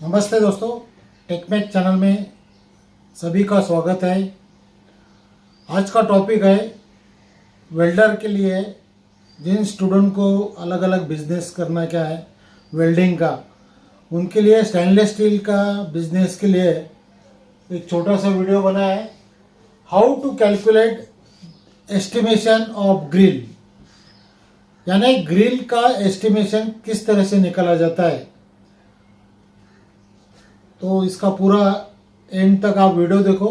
नमस्ते दोस्तों, टेकमेक चैनल में सभी का स्वागत है। आज का टॉपिक है वेल्डर के लिए जिन स्टूडेंट को अलग अलग बिजनेस करना क्या है वेल्डिंग का, उनके लिए स्टेनलेस स्टील का बिजनेस के लिए एक छोटा सा वीडियो बना है। How to calculate estimation of grill, यानी ग्रिल का एस्टिमेशन किस तरह से निकाला जाता है। तो इसका पूरा एंड तक आप वीडियो देखो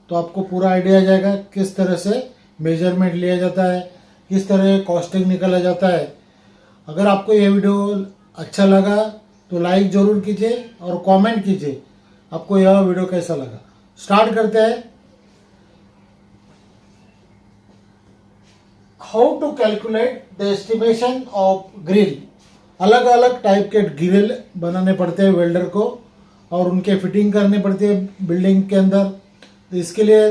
तो आपको पूरा आइडिया आ जाएगा किस तरह से मेजरमेंट लिया जाता है, किस तरह कॉस्टिंग निकाला जाता है। अगर आपको ये वीडियो अच्छा लगा तो लाइक ज़रूर कीजिए और कमेंट कीजिए आपको यह वीडियो कैसा लगा। स्टार्ट करते हैं। How to calculate the estimation of grill. अलग अलग टाइप के ग्रिल बनाने पड़ते हैं वेल्डर को और उनके फिटिंग करनी पड़ती है बिल्डिंग के अंदर। तो इसके लिए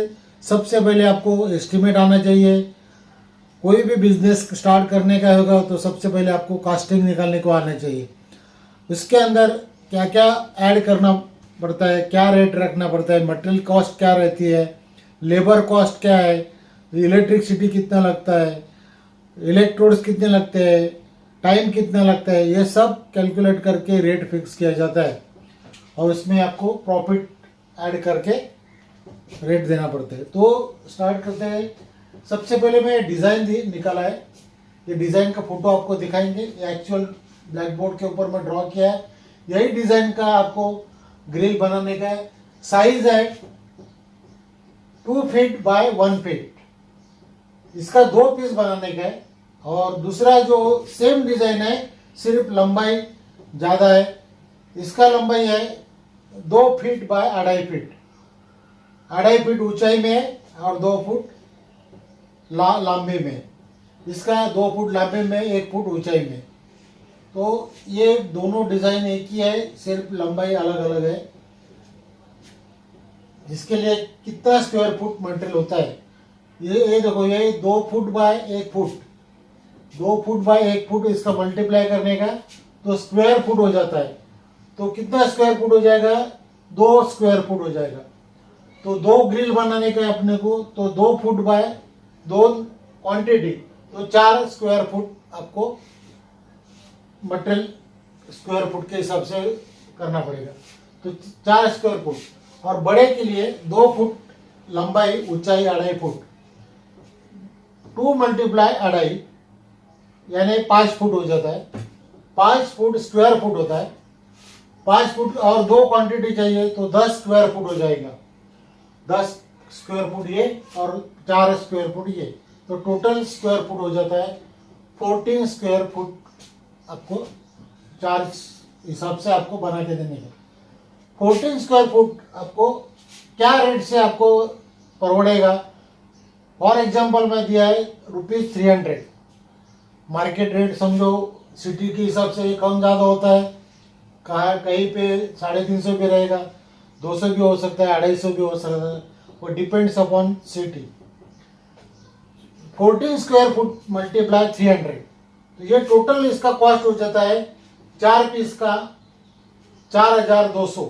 सबसे पहले आपको एस्टिमेट आना चाहिए। कोई भी बिजनेस स्टार्ट करने का होगा तो सबसे पहले आपको कास्टिंग निकालने को आना चाहिए। उसके अंदर क्या क्या ऐड करना पड़ता है, क्या रेट रखना पड़ता है, मटेरियल कॉस्ट क्या रहती है, लेबर कॉस्ट क्या है, इलेक्ट्रिसिटी कितना लगता है, इलेक्ट्रोड्स कितने लगते हैं, टाइम कितना लगता है, ये सब कैलकुलेट करके रेट फिक्स किया जाता है और इसमें आपको प्रॉफिट ऐड करके रेट देना पड़ता है। तो स्टार्ट करते हैं। सबसे पहले मैं डिज़ाइन निकाला है। ये डिज़ाइन का फोटो आपको दिखाएंगे। ये एक्चुअल ब्लैक बोर्ड के ऊपर मैं ड्रॉ किया है। यही डिज़ाइन का आपको ग्रिल बनाने का है। साइज है 2 फीट बाय 1 फीट। इसका 2 पीस बनाने का है। और दूसरा जो सेम डिज़ाइन है, सिर्फ लंबाई ज़्यादा है। इसका लंबाई है 2 फीट बाय 2.5 फीट। 2.5 फीट ऊंचाई में है और 2 फुट लंबे में। इसका 2 फुट लंबे में, 1 फुट ऊंचाई में। तो ये दोनों डिजाइन एक ही है, सिर्फ लंबाई अलग अलग है। इसके लिए कितना स्क्वायर फुट मटेरियल होता है, ये देखो, ये 2 foot by 1 foot, 2 foot by 1 foot इसका मल्टीप्लाई करने का तो स्क्वायर फुट हो जाता है। तो कितना स्क्वायर फुट हो जाएगा, 2 स्क्वायर फुट हो जाएगा। तो 2 ग्रिल बनाने का अपने को, तो 2 फुट बाय 2 क्वांटिटी, तो 4 स्क्वायर फुट आपको मटेरियल स्क्वायर फुट के हिसाब से करना पड़ेगा। तो 4 स्क्वायर फुट। और बड़े के लिए 2 फुट लंबाई, ऊंचाई 2.5 फुट, 2 मल्टीप्लाई 2.5 यानी 5 फुट हो जाता है। 5 फुट स्क्वायर फुट होता है। 5 फुट और 2 क्वांटिटी चाहिए तो 10 स्क्वायर फुट हो जाएगा। 10 स्क्वायर फुट ये और 4 स्क्वायर फुट ये, तो टोटल स्क्वायर फुट हो जाता है 14 स्क्वायर फुट। आपको चार्ज हिसाब से आपको बना के देने का 14 स्क्वायर फुट आपको क्या रेट से आपको परवड़ेगा। फॉर एग्जाम्पल मैं दिया है ₹300। मार्केट रेट समझो, सिटी के हिसाब से कम ज़्यादा होता है। कहीं पे 350 भी रहेगा, 200 भी हो सकता है, 250 भी हो सकता है। वो depends upon city. 14 square foot multiply 300, तो ये टोटल इसका कॉस्ट हो जाता है 4 पीस का 4200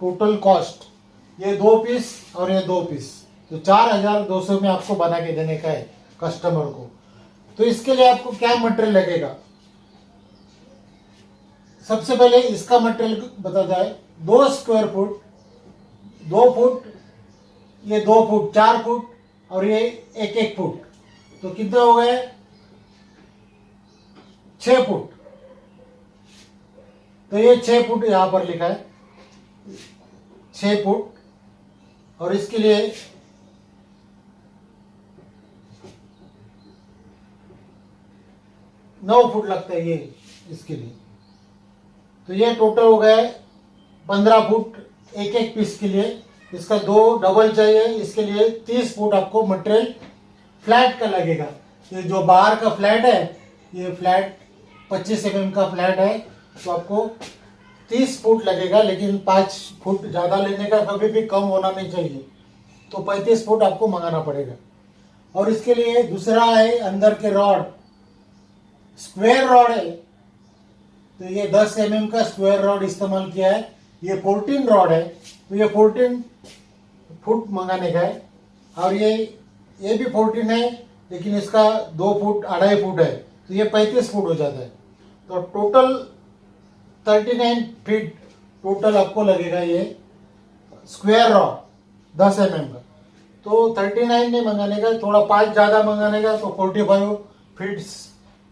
टोटल कॉस्ट। ये 2 पीस और ये 2 पीस, तो 4200 में आपको बना के देने का है कस्टमर को। तो इसके लिए आपको क्या मटेरियल लगेगा, सबसे पहले इसका मटेरियल बता जाए। 2 स्क्वायर फुट, 2 फुट, ये 2 फुट, 4 फुट और ये 1 फुट, तो कितना हो गया, 6 फुट। तो ये 6 फुट यहां पर लिखा है, 6 फुट। और इसके लिए 9 फुट लगता है ये इसके लिए। तो ये टोटल हो गया 15 फुट 1 पीस के लिए। इसका 2 डबल चाहिए, इसके लिए 30 फुट आपको मटेरियल फ्लैट का लगेगा। ये जो बाहर का फ्लैट है, ये फ्लैट 25 mm का फ्लैट है, तो आपको 30 फुट लगेगा। लेकिन 5 फुट ज़्यादा लेने का, कभी भी कम होना नहीं चाहिए। तो 35 फुट आपको मंगाना पड़ेगा। और इसके लिए दूसरा है अंदर के रॉड, स्क्वायर रॉड है। तो ये 10 mm का स्क्वायर रॉड इस्तेमाल किया है। ये 14 रॉड है, तो ये 14 फुट मंगाने का है। और ये भी 14 है, लेकिन इसका 2 फुट 2.5 फुट है, तो ये 35 फुट हो जाता है। तो टोटल 39 फीट टोटल आपको लगेगा ये स्क्वायर रॉड 10 mm का। तो 39 नहीं मंगाने का, थोड़ा 5 ज़्यादा मंगाने का, तो 45 फीट्स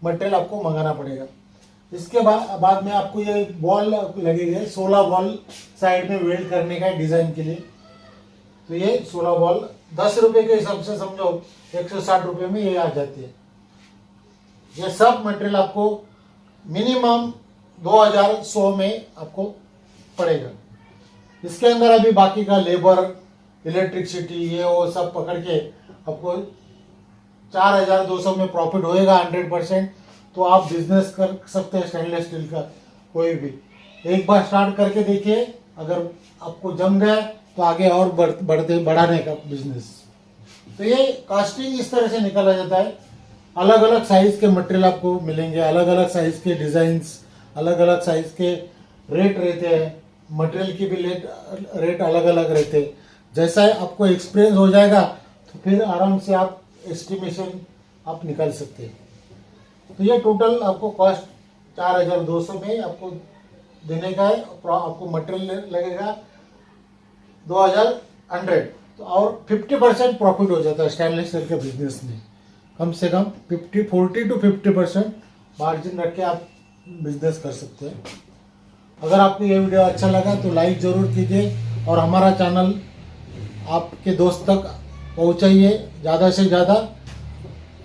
मटेरियल आपको मंगाना पड़ेगा। इसके बाद में आपको ये बॉल लगेगा, 16 बॉल साइड में वेल्ड करने का डिज़ाइन के लिए। तो ये 16 बॉल 10 रुपये के हिसाब से समझो 160 रुपये में ये आ जाती है। ये सब मटेरियल आपको मिनिमम 2100 में आपको पड़ेगा। इसके अंदर अभी बाकी का लेबर, इलेक्ट्रिसिटी, ये वो सब पकड़ के आपको 4200 में प्रॉफिट होएगा 100%। तो आप बिजनेस कर सकते हैं स्टेनलेस स्टील का कोई भी। एक बार स्टार्ट करके देखिए, अगर आपको जम गया तो आगे और बढ़ाने का बिजनेस। तो ये कास्टिंग इस तरह से निकाला जाता है। अलग अलग साइज के मटेरियल आपको मिलेंगे, अलग अलग साइज के डिजाइन्स, अलग अलग साइज के रेट रहते हैं, मटेरियल की भी रेट अलग अलग रहते हैं। जैसा आपको एक्सपीरियंस हो जाएगा तो फिर आराम से आप एस्टिमेशन आप निकाल सकते हैं। तो ये टोटल आपको कॉस्ट 4200 में आपको देने का है। आपको मटेरियल लगेगा 2100, तो और 50% प्रॉफिट हो जाता है स्टेनलेस स्टील के बिजनेस में। कम से कम 40 to 50% मार्जिन रख के आप बिजनेस कर सकते हैं। अगर आपको ये वीडियो अच्छा लगा तो लाइक ज़रूर कीजिए और हमारा चैनल आपके दोस्त तक पहुंचाइए ज़्यादा से ज़्यादा।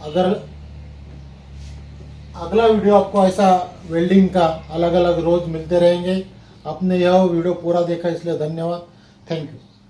अगर अगला वीडियो आपको ऐसा वेल्डिंग का अलग अलग रोज़ मिलते रहेंगे। आपने यह वीडियो पूरा देखा इसलिए धन्यवाद। Thank you.